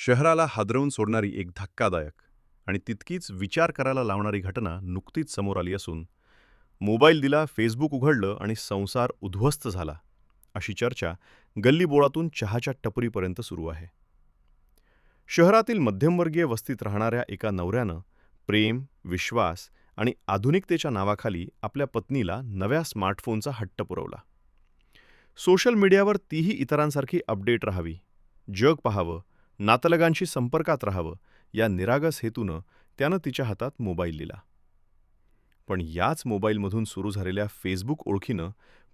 शहराला हादरवून सोडणारी एक धक्कादायक आणि तितकीच विचार करायला लावणारी घटना नुकतीच समोर आली असून मोबाईल दिला, फेसबुक उघडलं आणि संसार उद्ध्वस्त झाला, अशी चर्चा गल्लीबोळातून चहाच्या टपरीपर्यंत सुरू आहे. शहरातील मध्यमवर्गीय वस्तीत राहणाऱ्या एका नवऱ्यानं प्रेम, विश्वास आणि आधुनिकतेच्या नावाखाली आपल्या पत्नीला नव्या स्मार्टफोनचा हट्ट पुरवला. सोशल मीडियावर तीही इतरांसारखी अपडेट राहावी, जग पाहावं, नातलगांशी संपर्कात राहावं या निरागस हेतूनं त्यानं तिच्या हातात मोबाईल दिला. पण याच मोबाईलमधून सुरू झालेल्या फेसबुक ओळखीनं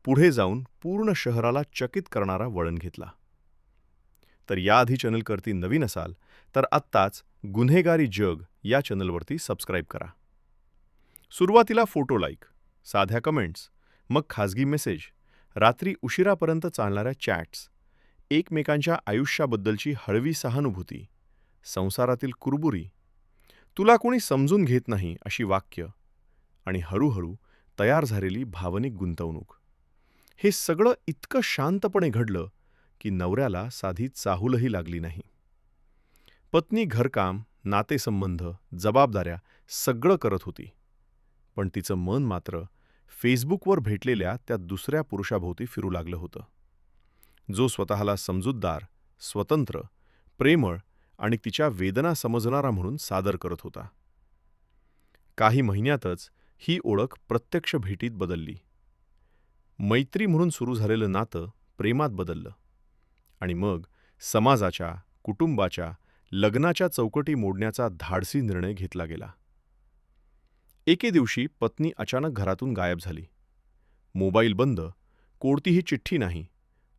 पुढे जाऊन पूर्ण शहराला चकित करणारा वळण घेतला. तर याआधी चॅनलवरती नवीन असाल तर आत्ताच गुन्हेगारी जग या चॅनलवरती सबस्क्राईब करा. सुरुवातीला फोटो लाईक, साध्या कमेंट्स, मग खाजगी मेसेज, रात्री उशिरापर्यंत चालणाऱ्या चॅट्स, एकमेकांच्या आयुष्याबद्दलची हळवी सहानुभूती, संसारातील कुरबुरी, तुला कोणी समजून घेत नाही अशी वाक्य आणि हळूहळू तयार झालेली भावनिक गुंतवणूक. हे सगळं इतकं शांतपणे घडलं की नवऱ्याला साधी चाहूलही लागली नाही. पत्नी घरकाम, नातेसंबंध, जबाबदाऱ्या सगळं करत होती, पण तिचं मन मात्र फेसबुकवर भेटलेल्या त्या दुसऱ्या पुरुषाभोवती फिरू लागलं होतं, जो स्वतःला समजूतदार, स्वतंत्र, प्रेमळ आणि तिच्या वेदना समजणारा म्हणून सादर करत होता. काही महिन्यातच ही ओळख प्रत्यक्ष भेटीत बदलली. मैत्री म्हणून सुरू झालेलं नातं प्रेमात बदललं आणि मग समाजाच्या, कुटुंबाच्या, लग्नाच्या चौकटी मोडण्याचा धाडसी निर्णय घेतला गेला. एके दिवशी पत्नी अचानक घरातून गायब झाली. मोबाईल बंद, कोणतीही चिठ्ठी नाही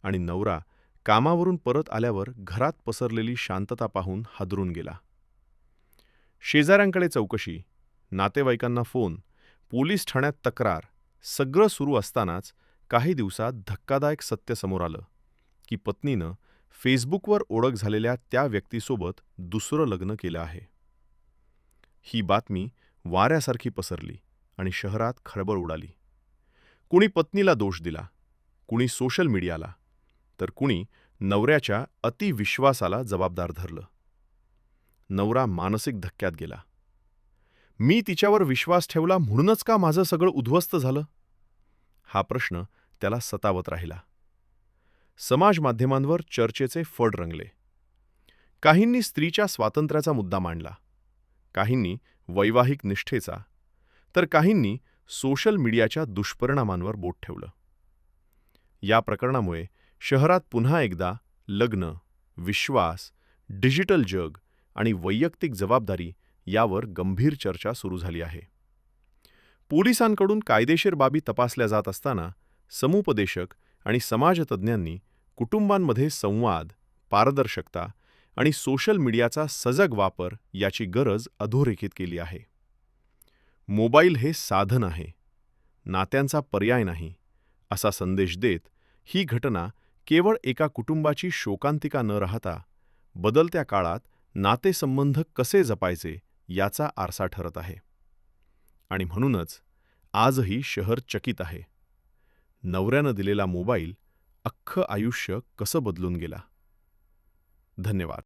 आणि नवरा कामावरून परत आल्यावर घरात पसरलेली शांतता पाहून हादरून गेला. शेजाऱ्यांकडे चौकशी, नातेवाईकांना फोन, पोलीस ठाण्यात तक्रार सगळं सुरू असतानाच काही दिवसात धक्कादायक सत्य समोर आलं की पत्नीनं फेसबुकवर ओळख झालेल्या त्या व्यक्तीसोबत दुसरं लग्न केलं आहे. ही बातमी वाऱ्यासारखी पसरली आणि शहरात खळबळ उडाली. कुणी पत्नीला दोष दिला, कुणी सोशल मीडियाला, तर कुणी नवऱ्याच्या अतिविश्वासाला जबाबदार धरलं. नवरा मानसिक धक्क्यात गेला. मी तिच्यावर विश्वास ठेवला म्हणूनच का माझं सगळं उद्ध्वस्त झालं? हा प्रश्न त्याला सतावत राहिला. समाज माध्यमांवर चर्चेचे फड रंगले. काहींनी स्त्रीच्या स्वातंत्र्याचा मुद्दा मांडला, काहींनी वैवाहिक निष्ठेचा, तर काहींनी सोशल मीडियाच्या दुष्परिणामांवर बोट ठेवलं. या प्रकरणामुळे शहरात पुन्हा एकदा लग्न, विश्वास, डिजिटल जग आणि वैयक्तिक जबाबदारी यावर गंभीर चर्चा सुरू झाली आहे. पोलिसांकडून कायदेशीर बाबी तपासल्या जात असताना समुपदेशक आणि समाजतज्ज्ञांनी कुटुंबांमध्ये संवाद, पारदर्शकता आणि सोशल मीडियाचा सजग वापर याची गरज अधोरेखित केली आहे. मोबाईल हे साधन आहे, नात्यांचा पर्याय नाही, असा संदेश देत ही घटना केवळ एका कुटुंबाची शोकांतिका न राहता बदलत्या काळात नातेसंबंध कसे जपायचे याचा आरसा ठरत आहे. आणि म्हणूनच आजही शहर चकित आहे. नवऱ्यानं दिलेला मोबाईल अख्खं आयुष्य कसं बदलून गेला. धन्यवाद.